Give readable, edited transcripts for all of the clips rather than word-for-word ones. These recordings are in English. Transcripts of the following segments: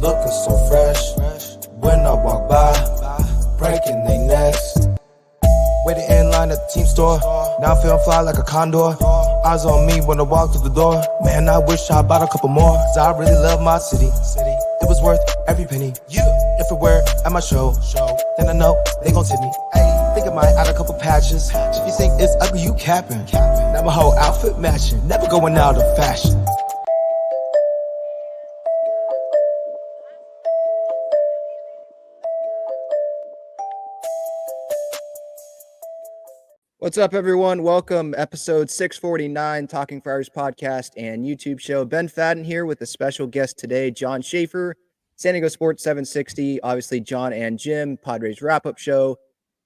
looking so fresh. When I walk by, breaking their necks. Waiting in line at the team store. Now I'm feeling fly like a condor. Eyes on me when I walk through the door. Man, I wish I bought a couple more. Cause I really love my city. It was worth every penny. If it were at my show, then I know they gon' tip me. Think I might add a couple patches. If you think it's ugly, you capping. Now my whole outfit matching. Never going out of fashion. What's up, everyone? Welcome, episode 649, Talking Friars podcast and YouTube show. Ben Fadden here with a special guest today, Jon Schaeffer, San Diego Sports 760. Obviously, John and Jim, Padres wrap-up show,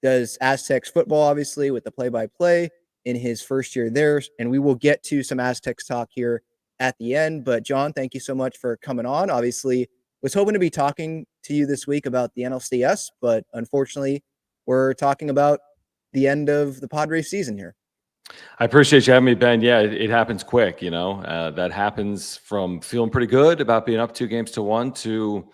does Aztecs football, obviously, with the play-by-play in his first year there. And we will get to some Aztecs talk here at the end. But, John, thank you so much for coming on. Obviously, was hoping to be talking to you this week about the NLDS, but unfortunately, we're talking about the end of the Padres season here. I appreciate you having me, Ben. Yeah, it happens quick, you know. That happens from feeling pretty good about being up 2-1 to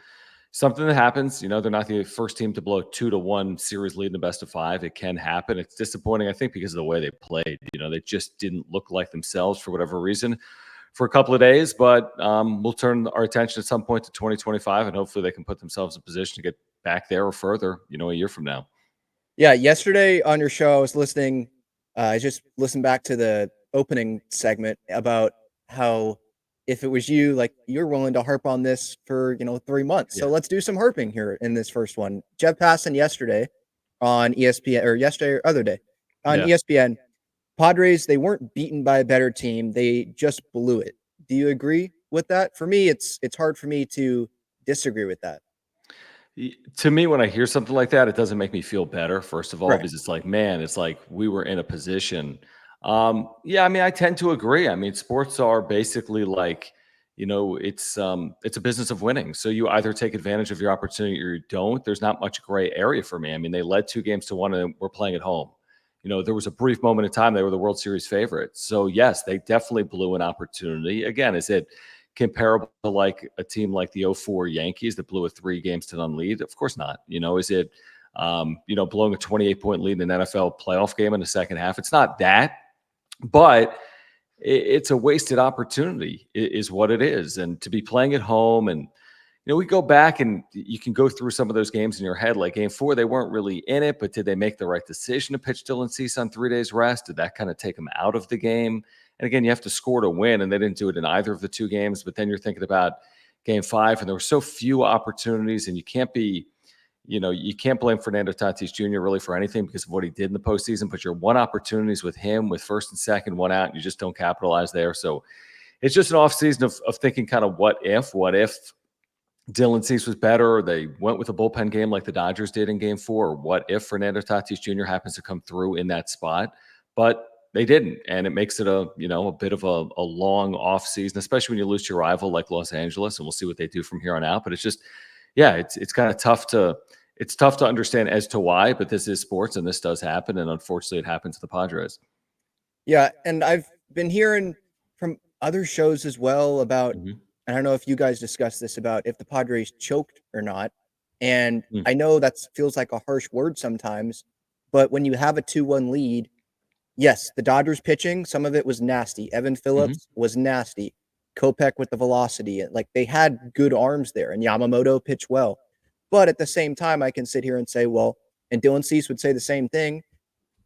something that happens. You know, they're not the first team to blow a 2-1 series lead in the best of 5. It can happen. It's disappointing, I think, because of the way they played. You know, they just didn't look like themselves for whatever reason for a couple of days. But we'll turn our attention at some point to 2025, and hopefully they can put themselves in position to get back there or further, you know, a year from now. Yeah, yesterday on your show, I was listening. I just listened back to the opening segment about how if it was you, like you're willing to harp on this for 3 months. Yeah. So let's do some harping here in this first one. Jeff Passan yesterday on ESPN, or yesterday or other day on ESPN. Padres, they weren't beaten by a better team. They just blew it. Do you agree with that? For me, it's hard for me to disagree with that. To me, when I hear something like that, it doesn't make me feel better, first of all, Right. because it's like, man, it's like we were in a position. Yeah, I mean, I tend to agree. I mean, sports are basically like, you know, it's a business of winning. So you either take advantage of your opportunity or you don't. There's not much gray area for me. I mean, they led 2-1 and we're playing at home. You know, there was a brief moment in time they were the World Series favorite. So yes, they definitely blew an opportunity. Again, is it comparable to like a team like the 04 Yankees that blew a 3-0 lead? Of course not. You know, is it, blowing a 28-point lead in an NFL playoff game in the second half? It's not that, but it's a wasted opportunity is what it is. And to be playing at home, and, you know, we go back and you can go through some of those games in your head, like game 4, they weren't really in it, but did they make the right decision to pitch Dylan Cease on 3 days rest? Did that kind of take them out of the game? And again, you have to score to win, and they didn't do it in either of the 2 games. But then you're thinking about game 5, and there were so few opportunities, and you can't blame Fernando Tatis Jr. really for anything because of what he did in the postseason. But your one opportunities with him, with first and second, one out, and you just don't capitalize there. So it's just an offseason of thinking kind of what if Dylan Cease was better, or they went with a bullpen game like the Dodgers did in game 4, or what if Fernando Tatis Jr. happens to come through in that spot. But they didn't, and it makes it a bit of a long off season, especially when you lose to your rival like Los Angeles, and we'll see what they do from here on out. But it's just, it's kind of tough to understand as to why, but this is sports and this does happen, and unfortunately it happens to the Padres. Yeah, and I've been hearing from other shows as well about, and I don't know if you guys discussed this, about if the Padres choked or not. And I know that feels like a harsh word sometimes, but when you have a 2-1 lead, yes, the Dodgers pitching, some of it was nasty. Evan Phillips was nasty. Kopech with the velocity. Like, they had good arms there, and Yamamoto pitched well. But at the same time, I can sit here and say, well, and Dylan Cease would say the same thing,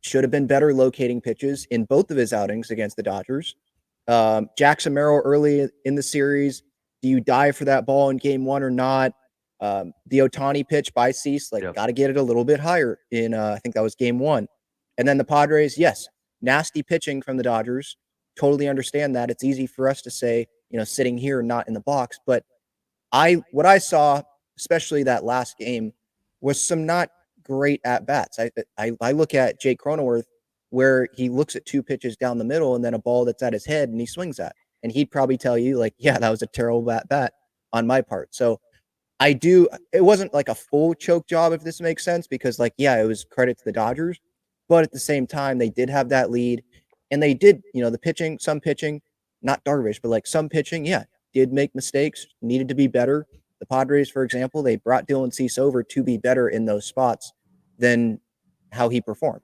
should have been better locating pitches in both of his outings against the Dodgers. Jackson Merrill early in the series, do you dive for that ball in game 1 or not? The Ohtani pitch by Cease, got to get it a little bit higher in, I think that was game 1. And then the Padres, yes, nasty pitching from the Dodgers. Totally understand that. It's easy for us to say, sitting here, not in the box. But what I saw, especially that last game, was some not great at-bats. I look at Jake Cronenworth, where he looks at 2 pitches down the middle and then a ball that's at his head and he swings at. And he'd probably tell you, that was a terrible at-bat on my part. So it wasn't like a full choke job, if this makes sense, because it was credit to the Dodgers. But at the same time, they did have that lead, and they did, the pitching, not Darvish, but some pitching, did make mistakes, needed to be better. The Padres, for example, they brought Dylan Cease over to be better in those spots than how he performed.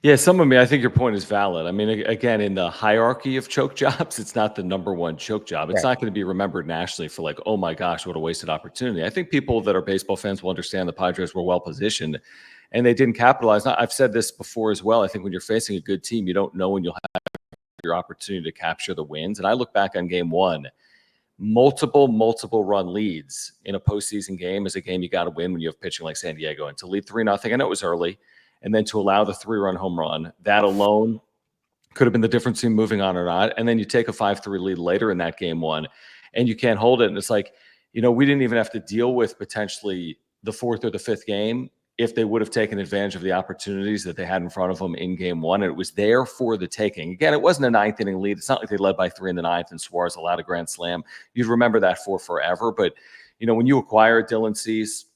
Yeah, I think your point is valid. I mean, again, in the hierarchy of choke jobs, it's not the number one choke job. It's Right. not going to be remembered nationally for like, oh my gosh, what a wasted opportunity. I think people that are baseball fans will understand the Padres were well positioned and they didn't capitalize. I've said this before as well. I think when you're facing a good team, you don't know when you'll have your opportunity to capture the wins. And I look back on game one, multiple run leads in a postseason game is a game you got to win when you have pitching like San Diego. And to lead 3-0, I know it was early, and then to allow the 3-run home run, that alone could have been the difference between moving on or not. And then you take a 5-3 lead later in that game one, and you can't hold it. And it's like, we didn't even have to deal with potentially the fourth or the fifth game if they would have taken advantage of the opportunities that they had in front of them in game one. And it was there for the taking. Again, it wasn't a ninth inning lead. It's not like they led by 3 in the ninth and Suarez allowed a grand slam. You'd remember that for forever. But, when you acquire Dylan Cease,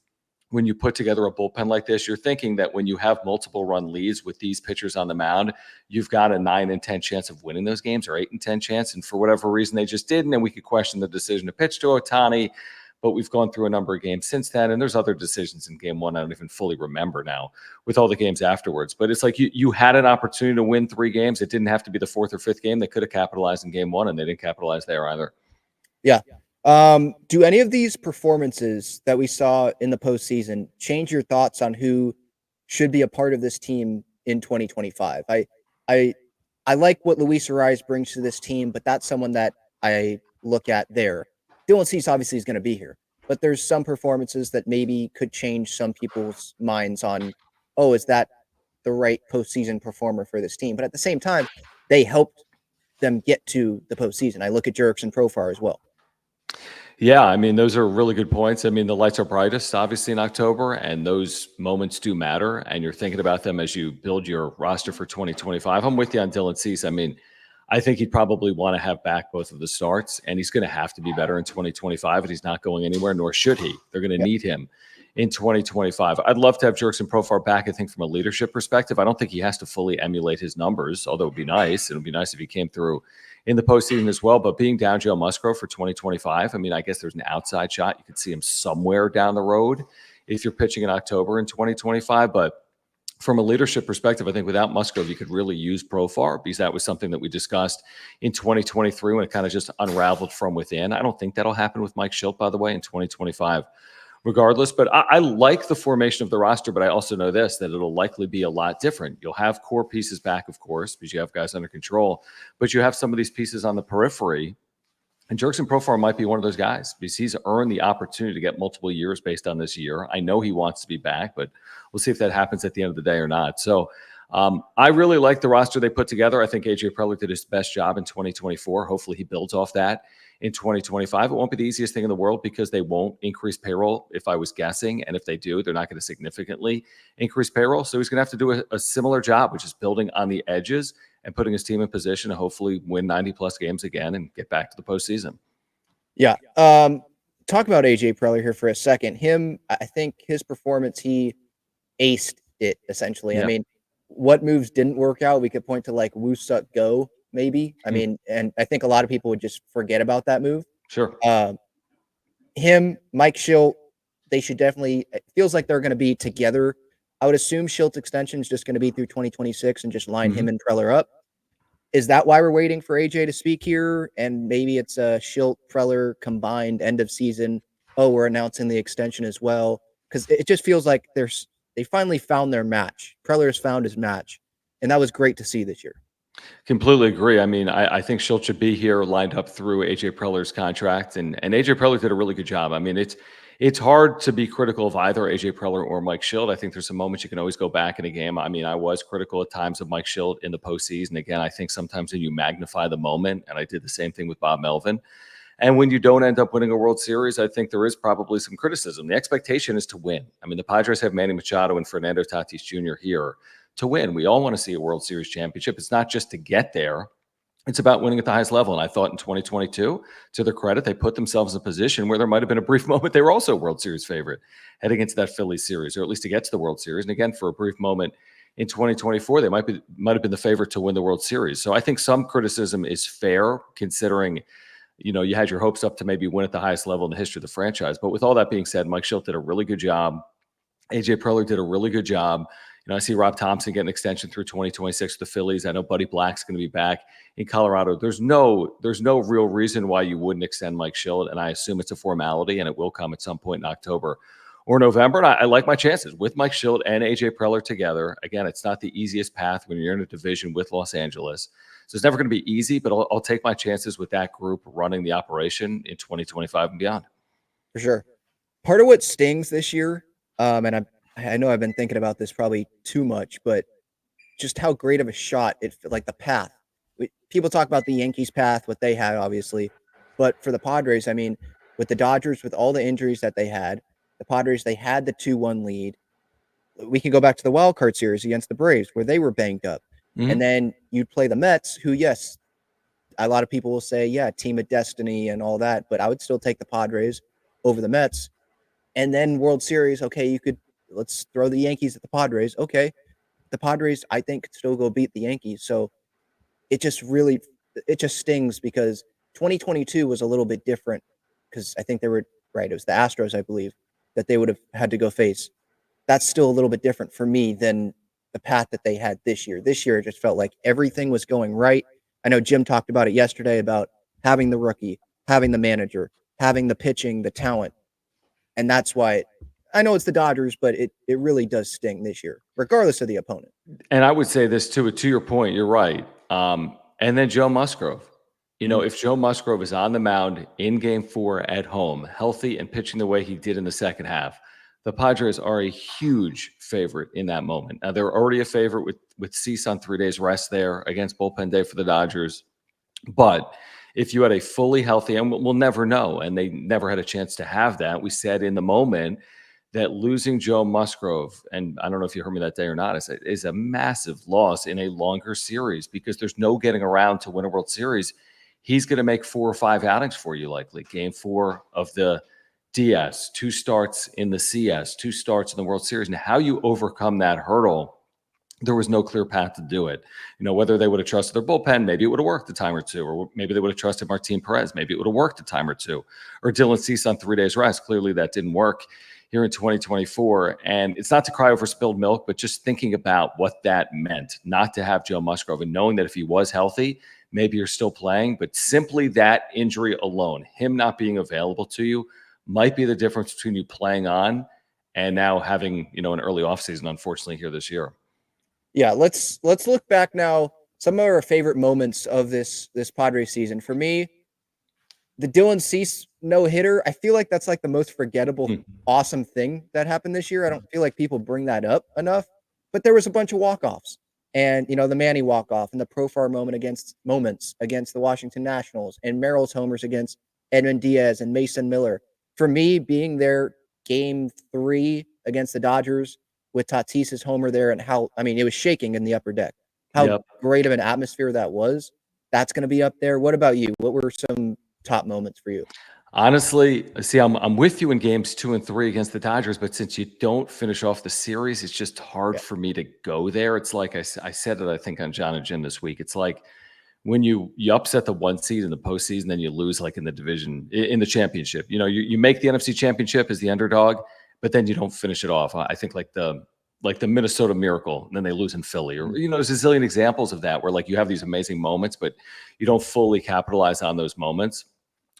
when you put together a bullpen like this, you're thinking that when you have multiple run leads with these pitchers on the mound, you've got a 9 in 10 chance of winning those games, or 8 in 10 chance. And for whatever reason, they just didn't. And we could question the decision to pitch to Ohtani, but we've gone through a number of games since then. And there's other decisions in game one I don't even fully remember now with all the games afterwards. But it's like you had an opportunity to win 3 games. It didn't have to be the 4th or 5th game. They could have capitalized in game one, and they didn't capitalize there either. Yeah. Do any of these performances that we saw in the postseason change your thoughts on who should be a part of this team in 2025? I like what Luis Ariz brings to this team, but that's someone that I look at there. Dylan Cease obviously is going to be here, but there's some performances that maybe could change some people's minds on, oh, is that the right postseason performer for this team? But at the same time, they helped them get to the postseason. I look at Jurickson Profar as well. Yeah, I mean, those are really good points. I mean, the lights are brightest, obviously, in October, and those moments do matter. And you're thinking about them as you build your roster for 2025. I'm with you on Dylan Cease. I mean, I think he'd probably want to have back both of the starts, and he's going to have to be better in 2025, and he's not going anywhere, nor should he. They're going to need him in 2025. I'd love to have Jurickson Profar back, I think, from a leadership perspective. I don't think he has to fully emulate his numbers, although it would be nice. It would be nice if he came through in the postseason as well. But being down Joe Musgrove for 2025, I mean, I guess there's an outside shot. You could see him somewhere down the road if you're pitching in October in 2025. But from a leadership perspective, I think without Musgrove, you could really use Profar, because that was something that we discussed in 2023 when it kind of just unraveled from within. I don't think that'll happen with Mike Shildt, by the way, in 2025 regardless. But I like the formation of the roster, but I also know this, that it'll likely be a lot different. You'll have core pieces back, of course, because you have guys under control, but you have some of these pieces on the periphery. And Jurickson Profar might be one of those guys, because he's earned the opportunity to get multiple years based on this year. I know he wants to be back, but we'll see if that happens at the end of the day or not. So I really like the roster they put together. I think AJ Preller did his best job in 2024. Hopefully he builds off that in 2025. It won't be the easiest thing in the world, because they won't increase payroll, if I was guessing. And if they do, they're not going to significantly increase payroll. So he's going to have to do a similar job, which is building on the edges and putting his team in position to hopefully win 90-plus games again and get back to the postseason. Yeah. Talk about AJ Preller here for a second. I think his performance, he aced it, essentially. Yeah. I mean, what moves didn't work out? We could point to like Woo Suk Go, maybe. I mean, and I think a lot of people would just forget about that move. Sure. Mike Shildt, they should definitely, it feels like they're going to be together. I would assume Shilt's extension is just going to be through 2026 and just line him and Preller up. Is that why we're waiting for AJ to speak here? And maybe it's a Shildt Preller combined end of season. Oh, we're announcing the extension as well. Because it just feels like they finally found their match. Preller has found his match. And that was great to see this year. Completely agree. I mean, I think Shildt should be here lined up through AJ Preller's contract. And AJ Preller did a really good job. I mean, it's hard to be critical of either AJ Preller or Mike Shildt. I think there's some moments you can always go back in a game. I mean, I was critical at times of Mike Shildt in the postseason. Again, I think sometimes when you magnify the moment, and I did the same thing with Bob Melvin. And when you don't end up winning a World Series, I think there is probably some criticism. The expectation is to win. I mean, the Padres have Manny Machado and Fernando Tatis Jr. here to win. We all want to see a World Series championship. It's not just to get there. It's about winning at the highest level. And I thought in 2022, to their credit, they put themselves in a position where there might have been a brief moment they were also a World Series favorite heading into that Phillies series, or at least to get to the World Series. And again, for a brief moment in 2024, they might have been the favorite to win the World Series. So I think some criticism is fair, considering you had your hopes up to maybe win at the highest level in the history of the franchise. But with all that being said, Mike Shildt did a really good job. AJ Preller did a really good job. I see Rob Thompson get an extension through 2026 with the Phillies. I know Buddy Black's going to be back in Colorado. There's no real reason why you wouldn't extend Mike Shildt, and I assume it's a formality, and it will come at some point in October or November. And I like my chances with Mike Shildt and AJ Preller together. Again, it's not the easiest path when you're in a division with Los Angeles. So it's never going to be easy, but I'll take my chances with that group running the operation in 2025 and beyond. For sure. Part of what stings this year, and I know I've been thinking about this probably too much, but just how great of a shot like the path. People talk about the Yankees path, what they had, obviously. But for the Padres, I mean, with the Dodgers, with all the injuries that they had, the Padres, they had the 2-1 lead. We can go back to the wild card series against the Braves where they were banged up. Mm-hmm. And then you'd play the Mets, who, yes, a lot of people will say, yeah, team of destiny and all that. But I would still take the Padres over the Mets. And then World Series, okay, let's throw the Yankees at the Padres. Okay, the Padres, I think, could still go beat the Yankees. So it just stings because 2022 was a little bit different because I think it was the Astros, I believe, that they would have had to go face. That's still a little bit different for me than the path that they had this year. This year, it just felt like everything was going right. I know Jim talked about it yesterday about having the rookie, having the manager, having the pitching, the talent. And that's why I know it's the Dodgers, but it really does sting this year, regardless of the opponent. And I would say this too, to your point, you're right. And then Joe Musgrove. If Joe Musgrove is on the mound in Game 4 at home, healthy and pitching the way he did in the second half, the Padres are a huge favorite in that moment. Now, they're already a favorite with Cease on 3 days rest there against bullpen day for the Dodgers. But if you had a fully healthy, and we'll never know, and they never had a chance to have that, we said in the moment that losing Joe Musgrove, and I don't know if you heard me that day or not, is a massive loss in a longer series because there's no getting around to win a World Series. He's going to make 4 or 5 outings for you, likely. Game 4 of the DS, 2 starts in the CS, 2 starts in the World Series. And how you overcome that hurdle, there was no clear path to do it. Whether they would have trusted their bullpen, maybe it would have worked a time or two, or maybe they would have trusted Martin Perez, maybe it would have worked a time or two, or Dylan Cease on 3 days rest. Clearly that didn't work here in 2024. And it's not to cry over spilled milk, but just thinking about what that meant, not to have Joe Musgrove and knowing that if he was healthy, maybe you're still playing, but simply that injury alone, him not being available to you, might be the difference between you playing on and now having, an early offseason, unfortunately, here this year. Yeah, let's look back now. Some of our favorite moments of this Padres season. For me, the Dylan Cease no-hitter, I feel like that's like the most forgettable, awesome thing that happened this year. I don't feel like people bring that up enough, but there was a bunch of walk-offs. And, the Manny walk-off and the Profar moments against the Washington Nationals and Merrill's homers against Edwin Diaz and Mason Miller. For me, being there Game 3 against the Dodgers with Tatis's homer there and it was shaking in the upper deck. How great of an atmosphere that was. That's going to be up there. What about you? What were some top moments for you? Honestly, see, I'm with you in games 2 and 3 against the Dodgers, but since you don't finish off the series, it's just hard for me to go there. It's like I said it, I think, on John and Jim this week. It's like when you upset the 1 seed in the postseason, then you lose like in the division, in the championship. You make the NFC Championship as the underdog, but then you don't finish it off. I think like the Minnesota Miracle, and then they lose in Philly. Or, there's a zillion examples of that where like you have these amazing moments, but you don't fully capitalize on those moments.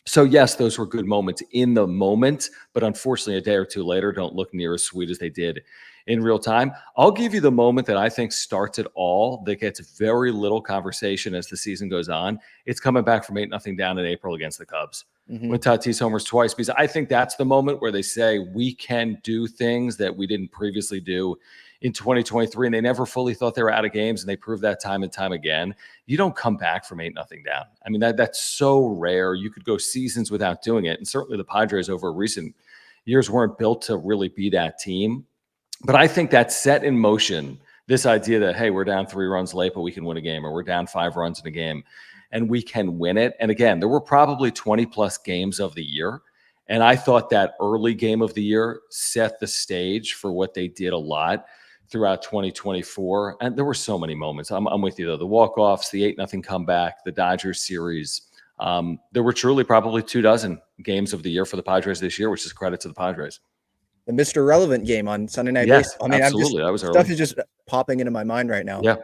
So yes, those were good moments in the moment, but unfortunately a day or two later don't look near as sweet as they did in real time. I'll give you the moment that I think starts it all, that gets very little conversation as the season goes on. It's coming back from 8-0 down in April against the Cubs. When Tatis homers twice, because I think that's the moment where they say we can do things that we didn't previously do in 2023, and they never fully thought they were out of games, and they proved that time and time again. You don't come back from 8-0 down. I mean, that's so rare. You could go seasons without doing it, and certainly the Padres over recent years weren't built to really be that team. But I think that set in motion this idea that, hey, we're down 3 runs late, but we can win a game, or we're down 5 runs in a game, and we can win it. And again, there were probably 20-plus games of the year, and I thought that early game of the year set the stage for what they did a lot throughout 2024. And there were so many moments. I'm with you, though. The walk-offs, the 8-0 comeback, the Dodgers series, There were truly probably 24 games of the year for the Padres this year, which is credit to the Padres. The Mr. Relevant game on Sunday Night Yes, Baseball. I mean, absolutely. That was stuff early. is just popping into my mind right now. Yeah.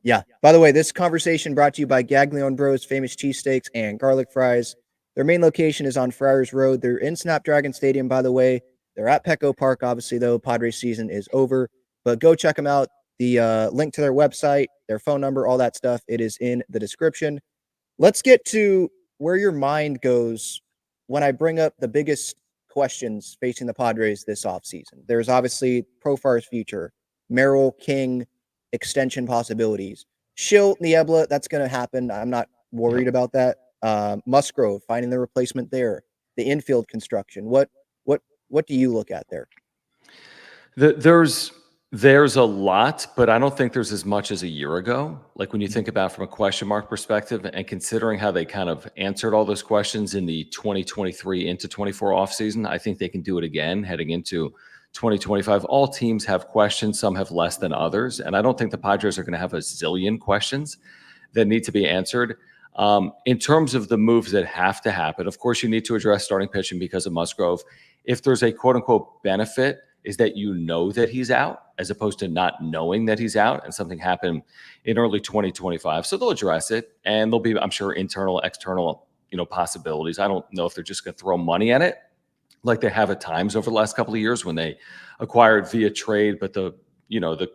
Yeah. By the way, this conversation brought to you by Gaglione Bros, famous cheesesteaks and garlic fries. Their main location is on Friars Road. They're in Snapdragon Stadium, by the way. They're at Petco Park, obviously, though. Padres season is over. But go check them out. The link to their website, their phone number, all that stuff, it is in the description. Let's get to where your mind goes when I bring up the biggest questions facing the Padres this offseason. There's obviously Profar's future, Merrill, King, extension possibilities. Shildt, Niebla, that's going to happen. I'm not worried about that. Musgrove, finding the replacement there. The infield construction. What do you look at there? There's a lot, but I don't think there's as much as a year ago. Like when you think about from a question mark perspective and considering how they kind of answered all those questions in the 2023 into 24 offseason, I think they can do it again heading into 2025. All teams have questions. Some have less than others. And I don't think the Padres are going to have a zillion questions that need to be answered. In terms of the moves that have to happen, of course, you need to address starting pitching because of Musgrove. If there's a quote unquote benefit, is that you know that he's out as opposed to not knowing that he's out and something happened in early 2025. So they'll address it and there'll be, I'm sure, internal, external, possibilities. I don't know if they're just going to throw money at it like they have at times over the last couple of years when they acquired via trade, but the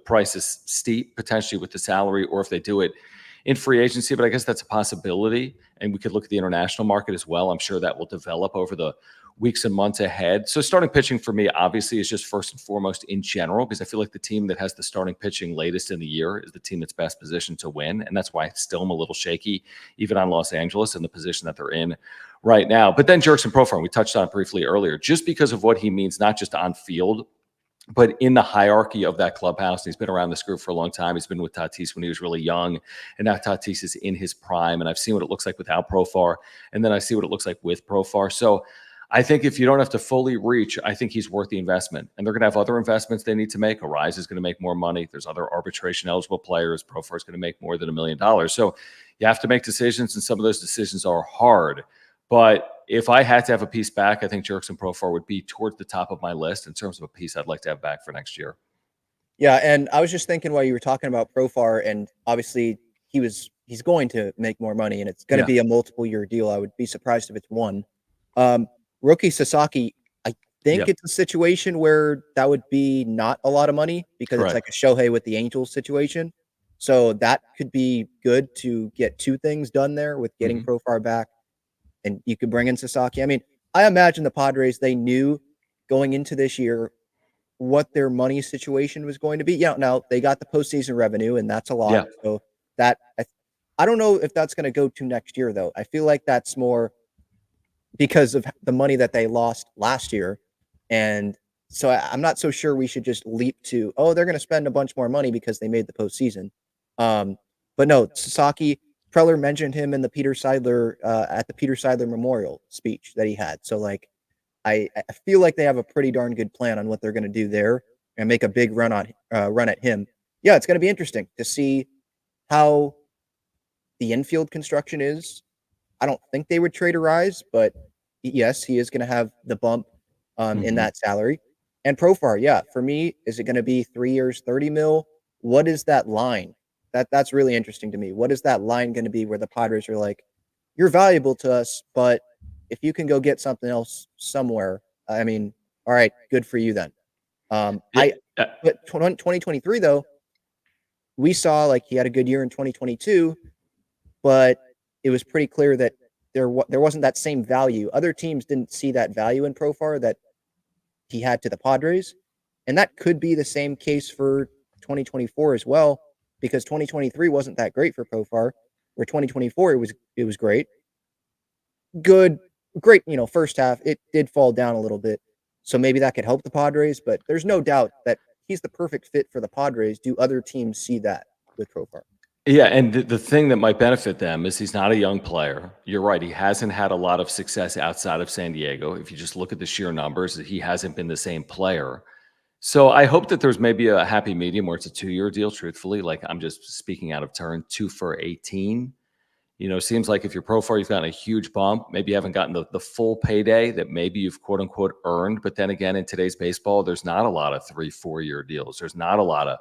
price is steep potentially with the salary, or if they do it in free agency, but I guess that's a possibility. And we could look at the international market as well. I'm sure that will develop over the weeks and months ahead. So starting pitching for me, obviously, is just first and foremost in general, because I feel like the team that has the starting pitching latest in the year is the team that's best positioned to win. And that's why I still am a little shaky, even on Los Angeles and the position that they're in right now. But then Jurickson Profar, we touched on it briefly earlier, just because of what he means, not just on field, but in the hierarchy of that clubhouse. He's been around this group for a long time. He's been with Tatis when he was really young, and now Tatis is in his prime. And I've seen what it looks like without Profar, and then I see what it looks like with Profar. So I think if you don't have to fully reach, I think he's worth the investment. And they're going to have other investments they need to make. Arise is going to make more money. There's other arbitration-eligible players. Profar is going to make more than $1 million. So you have to make decisions, and some of those decisions are hard. But if I had to have a piece back, I think Jurickson Profar would be towards the top of my list in terms of a piece I'd like to have back for next year. Yeah, and I was just thinking while you were talking about Profar, and obviously he's going to make more money, and it's going to be a multiple-year deal. I would be surprised if it's one. Rookie Sasaki, I think it's a situation where that would be not a lot of money because it's like a Shohei with the Angels situation. So that could be good to get two things done there with getting Profar back. And you could bring in Sasaki. I mean, I imagine the Padres, they knew going into this year what their money situation was going to be. Yeah, now they got the postseason revenue, and that's a lot. Yeah. So that I don't know if that's going to go to next year, though. I feel like that's more because of the money that they lost last year. And so I'm not so sure we should just leap to, they're going to spend a bunch more money because they made the postseason. But no, Sasaki, Preller mentioned him in the Peter Seidler at the Peter Seidler Memorial speech that he had. So like, I feel like they have a pretty darn good plan on what they're going to do there and make a big run at him. Yeah, it's going to be interesting to see how the infield construction is. I don't think they would trade Arise, but yes, he is going to have the bump in that salary. And Profar, yeah, for me, is it going to be 3 years, 30 mil? What is that line? That's really interesting to me. What is that line going to be where the Padres are like, you're valuable to us, but if you can go get something else somewhere, I mean, all right, good for you then. But 2023 though, we saw like he had a good year in 2022, but it was pretty clear that there wasn't that same value. Other teams didn't see that value in Profar that he had to the Padres, and that could be the same case for 2024 as well, because 2023 wasn't that great for Profar, where 2024 it was great. Great, first half. It did fall down a little bit. So maybe that could help the Padres, but there's no doubt that he's the perfect fit for the Padres. Do other teams see that with Profar? Yeah, and the thing that might benefit them is he's not a young player. You're right. He hasn't had a lot of success outside of San Diego. If you just look at the sheer numbers, he hasn't been the same player. So I hope that there's maybe a happy medium where it's a 2-year deal, truthfully. Like I'm just speaking out of turn, 2 for 18. Seems like if you're pro far, you've gotten a huge bump. Maybe you haven't gotten the full payday that maybe you've quote unquote earned. But then again, in today's baseball, there's not a lot of 3-4 year deals. There's not a lot of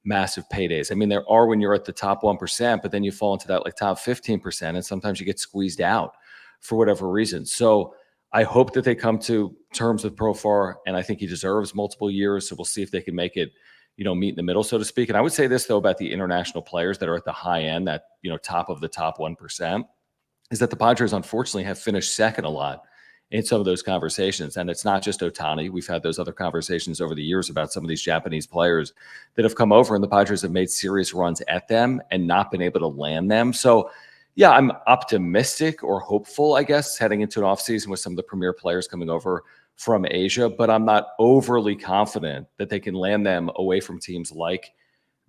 massive paydays. I mean, there are when you're at the top 1%, but then you fall into that like top 15%, and sometimes you get squeezed out for whatever reason. So I hope that they come to terms with Profar, and I think he deserves multiple years. So we'll see if they can make it, meet in the middle, so to speak. And I would say this though about the international players that are at the high end, that top of the top 1%, is that the Padres unfortunately have finished second a lot in some of those conversations. And it's not just Ohtani. We've had those other conversations over the years about some of these Japanese players that have come over, and the Padres have made serious runs at them and not been able to land them. So yeah, I'm optimistic or hopeful, I guess, heading into an offseason with some of the premier players coming over from Asia, but I'm not overly confident that they can land them away from teams like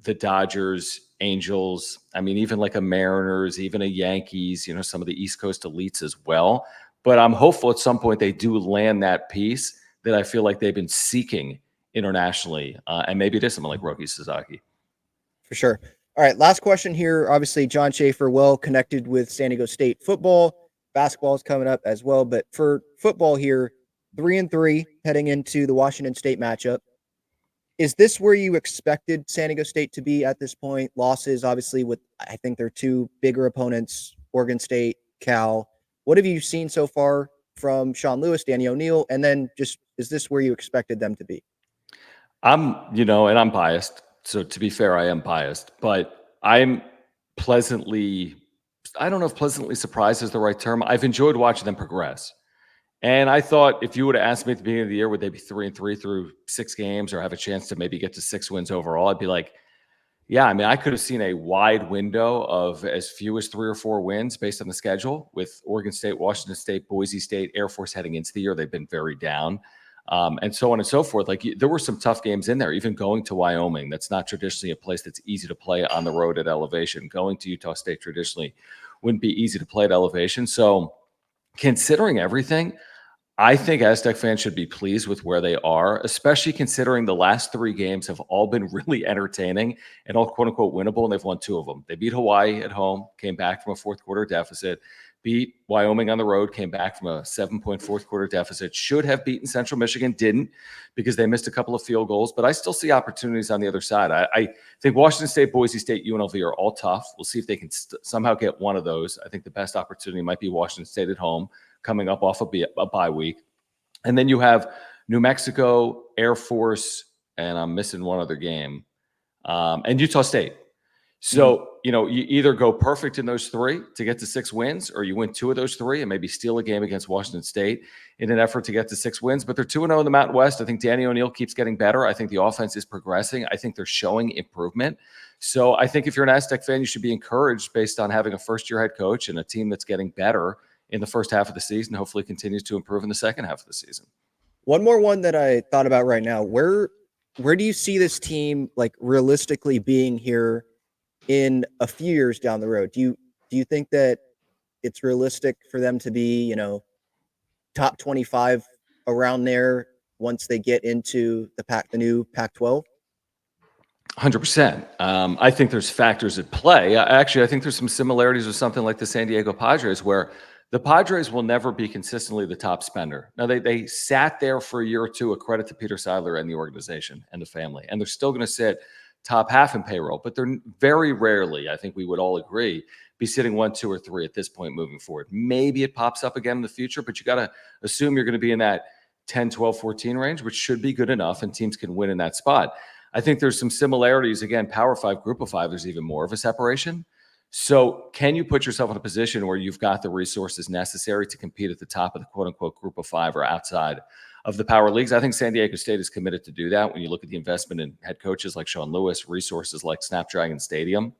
the Dodgers, Angels, I mean, even like a Mariners, even a Yankees, some of the East Coast elites as well. But I'm hopeful at some point they do land that piece that I feel like they've been seeking internationally. And maybe it is someone like Roki Sasaki. For sure. All right, last question here. Obviously, Jon Schaeffer, well connected with San Diego State football. Basketball is coming up as well. But for football here, 3-3 heading into the Washington State matchup. Is this where you expected San Diego State to be at this point? Losses, obviously, with I think their two bigger opponents, Oregon State, Cal. What have you seen so far from Sean Lewis, Danny O'Neill? And then just, is this where you expected them to be? And I'm biased. So to be fair, I am biased, but I'm pleasantly, I don't know if pleasantly surprised is the right term. I've enjoyed watching them progress. And I thought if you would have asked me at the beginning of the year, would they be 3-3 through 6 games or have a chance to maybe get to 6 wins overall? I'd be like, yeah, I mean, I could have seen a wide window of as few as 3 or 4 wins based on the schedule with Oregon State, Washington State, Boise State, Air Force heading into the year. They've been very down. And so on and so forth. Like there were some tough games in there, even going to Wyoming. That's not traditionally a place that's easy to play on the road at elevation. Going to Utah State traditionally wouldn't be easy to play at elevation. So considering everything, I think Aztec fans should be pleased with where they are, especially considering the last 3 games have all been really entertaining and all quote unquote winnable, and they've won 2 of them. They beat Hawaii at home, came back from a 4th quarter deficit, beat Wyoming on the road, came back from a 7-point 4th quarter deficit, should have beaten Central Michigan, didn't because they missed a couple of field goals, but I still see opportunities on the other side. I think Washington State, Boise State, UNLV are all tough. We'll see if they can somehow get one of those. I think the best opportunity might be Washington State at home, coming up off a bye week. And then you have New Mexico, Air Force, and I'm missing one other game, and Utah State. So, you either go perfect in those 3 to get to 6 wins, or you win 2 of those 3 and maybe steal a game against Washington State in an effort to get to 6 wins. But they're 2-0 in the Mountain West. I think Danny O'Neill keeps getting better. I think the offense is progressing. I think they're showing improvement. So I think if you're an Aztec fan, you should be encouraged based on having a first-year head coach and a team that's getting better in the first half of the season, hopefully continues to improve in the second half of the season. One more one that I thought about right now. Where do you see this team like realistically being here in a few years down the road? Do you think that it's realistic for them to be, top 25 around there once they get into the new Pac-12? 100%. I think there's factors at play. Actually, I think there's some similarities with something like the San Diego Padres, where the Padres will never be consistently the top spender. Now, they sat there for a year or 2, a credit to Peter Seidler and the organization and the family, and they're still going to sit top half in payroll, but they're very rarely, I think we would all agree, be sitting 1, 2, or 3 at this point moving forward. Maybe it pops up again in the future, but you got to assume you're going to be in that 10, 12, 14 range, which should be good enough, and teams can win in that spot. I think there's some similarities. Again, Power 5, Group of 5, there's even more of a separation. So can you put yourself in a position where you've got the resources necessary to compete at the top of the quote-unquote Group of 5 or outside of the power leagues? I think San Diego State is committed to do that when you look at the investment in head coaches like Sean Lewis, resources like Snapdragon Stadium.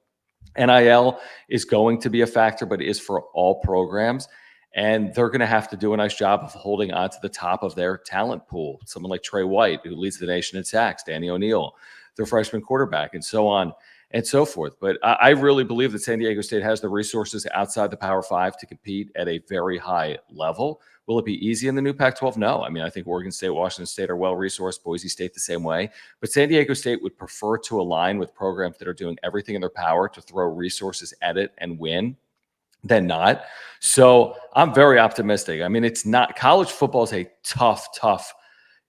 NIL is going to be a factor, but it is for all programs. And they're going to have to do a nice job of holding on to the top of their talent pool. Someone like Trey White, who leads the nation in sacks, Danny O'Neill, their freshman quarterback, and so on and so forth. But I really believe that San Diego State has the resources outside the Power 5 to compete at a very high level. Will it be easy in the new Pac-12? No. I mean, I think Oregon State, Washington State are well-resourced, Boise State the same way. But San Diego State would prefer to align with programs that are doing everything in their power to throw resources at it and win. than not. So I'm very optimistic. I mean, it's not college football is a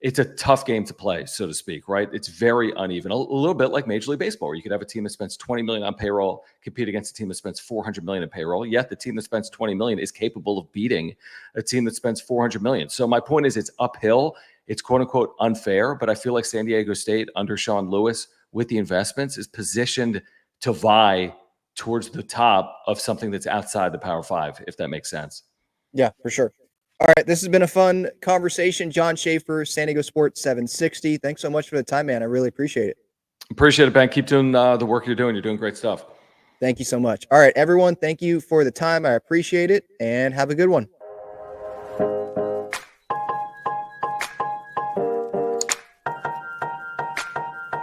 it's a tough game to play, so to speak, right? It's very uneven, a little bit like Major League Baseball, where you could have a team that spends $20 million on payroll compete against a team that spends $400 million in payroll. Yet the team that spends $20 million is capable of beating a team that spends $400 million. So my point is, it's uphill. It's quote unquote unfair, but I feel like San Diego State under Sean Lewis with the investments is positioned to vie towards the top of something that's outside the Power Five, if that makes sense. Yeah, for sure. All right, this has been a fun conversation. Jon Schaeffer, San Diego Sports 760. Thanks so much for the time, man. I really appreciate it. Appreciate it, Ben. Keep doing the work you're doing. You're doing great stuff. Thank you so much. All right, everyone, thank you for the time. I appreciate it, and have a good one.